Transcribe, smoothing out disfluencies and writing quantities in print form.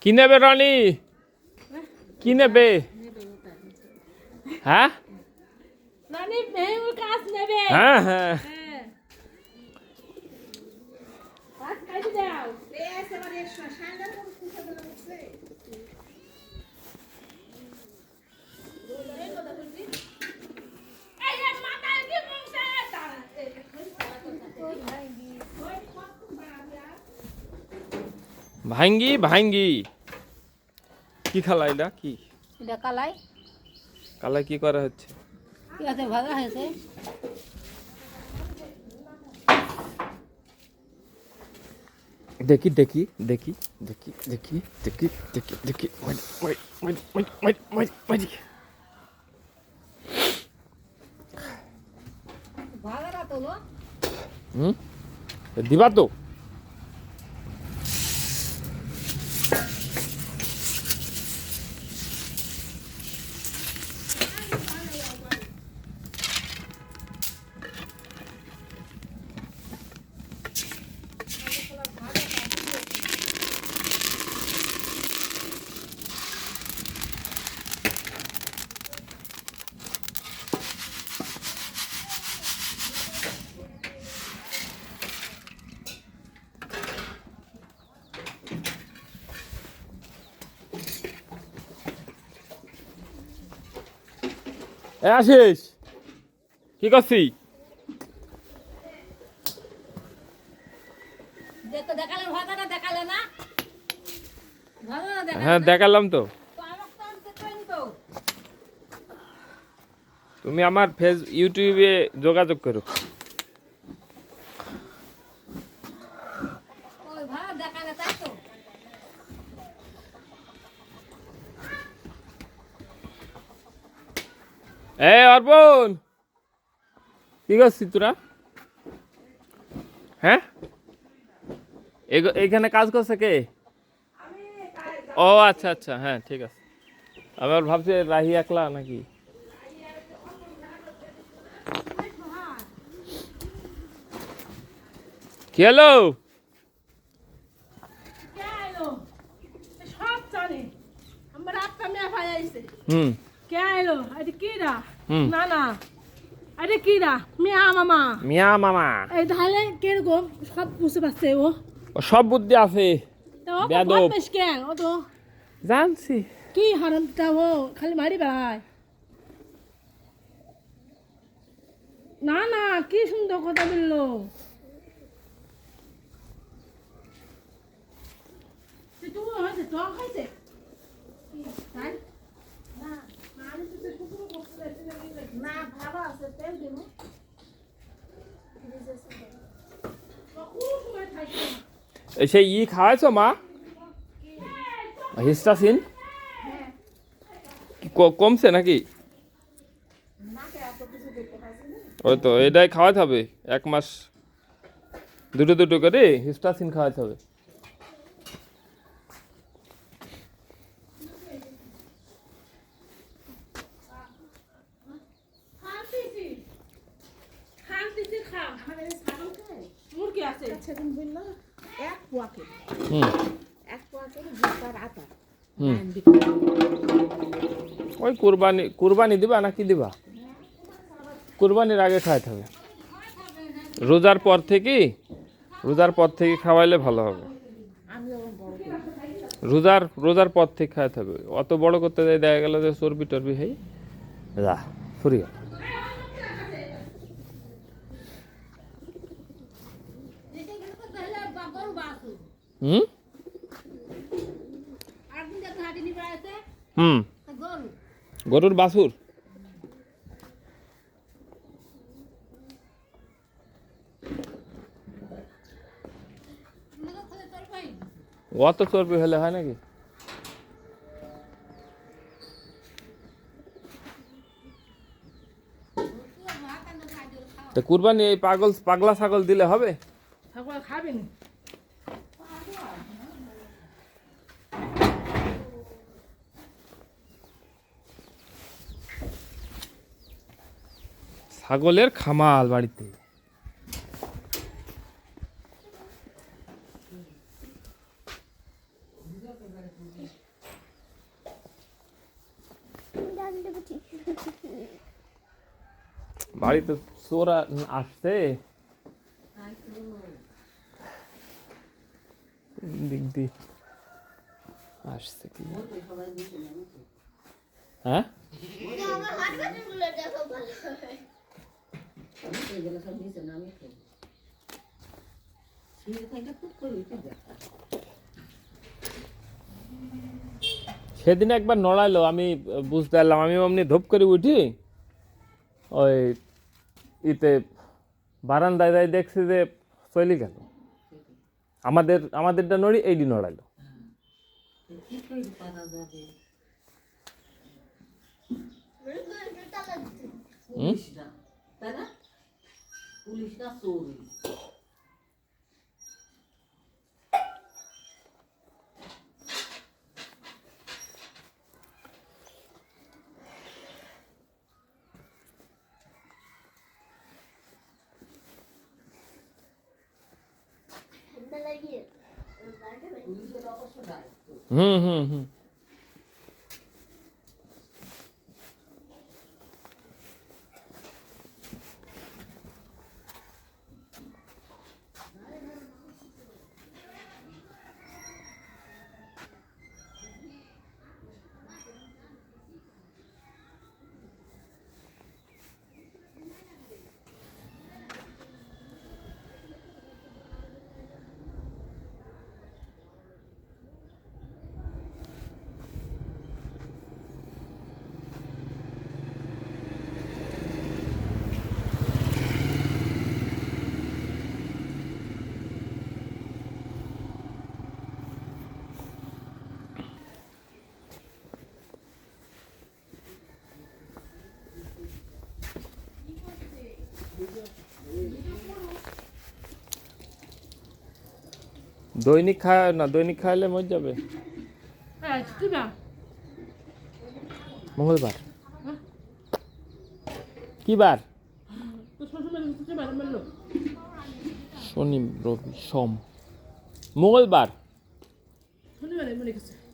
কি নেবে রানী? কি নেবে? হ্যাঁ রানী মেহুর কাজ নেবে। হ্যাঁ হ্যাঁ কাজ কাটি দাও। ভাঙ্গি ভাঙ্গি কি খালা এটা? কি এটা কালাই কালাই কি করা হচ্ছে? পেঁয়াজে ভাজা হয়েছে। দেখি দেখি দেখি দেখি দেখি দেখি দেখি দেখি ভাজাটা তোলো। হুম দিবা তো? এ আশিস কি করছি? দেখালে ভাজাটা দেখালে না? ভাজাটা দেখালে হ্যাঁ না? দেখালাম তো। তো আমাকে তো আনতে চাইনি তো। তুমি আমার ইউটিউবে যোগাযোগ করো। ওই ভাজা দেখালে তাই তো। অর্পণ কি করছিস তোরা? হ্যাঁ এইখানে কাজ করছে কে? ও আচ্ছা আচ্ছা হ্যাঁ ঠিক আছে। আবার ভাবছি রাহি একলা নাকি। কি হলো? কে আইলো? সব জানে। আমার আপকা মেয়ে ভাই আইছে। হুম কে আইলো? আরে কিরা? হুম না না। আরে কিরা? মিয়া মামা। মিয়া মামা এই তাহলে কিরকম সব বুঝতে পারছে ও? ও সব বুদ্ধি আছে। তো ও বেয়াদব। বদমাইশ কেন? ও তো জানছি। কি হারামটা ও খালি মারি বেড়ায়। না না কি সুন্দর কথা বললো। তুমি হয়েছে টক খাইছে? তাই? না ভালো আছে তেল দিব। সেই খাওয়াইছো মা? হিস্টাসিন কমছে নাকি? ওই তো এটাই খাওয়াতে হবে 1 মাস দুটো দুটো করে হিস্টাসিন খাওয়াতে হবে। মুরগি আছে সেদিন বললো 1 পোয়া করে হুম 1 পোয়া করে ভুট্টার আটা হুম ওই কুরবানি দিবা নাকি দিবা? কুরবানির আগে খাওয়াতে হবে। রোজার পর থেকে খাওয়াইলে ভালো হবে। আমি যখন বড় করি রোজার পর থেকে খাওয়াতে হবে। অত বড় করতে যাই দেখা গেল যে চর্বি টর্বি হই যা ফুরি গেল। হুম হুম গরুর বাছুর অত চর্বি হলে হয় নাকি? তো কুরবানি এই পাগলা ছাগল দিলে হবে? খাবেন ছাগলের খামাল বাড়িতে। বাড়িতে চোরা আসছে দিক দিয়ে আসছে কি হ্যাঁ সেদিন একবার নড়াইলো আমি বুঝতে পারলাম আমি অমনি ধপ করে উঠি ওই ইতে বারান্দায় যাই দেখছি যে চলে গেল আমাদেরটা নড়ি এইটি নড়াইলো হুম হুম হুম দৈনিক খায় না দৈনিক খাইলে মরে যাবে হ্যাঁ কি বা মঙ্গলবার কি বার তো শ্বশুর বাড়ি মারলো শনি রবি সোম মঙ্গলবার শনিবারে মনে গেছে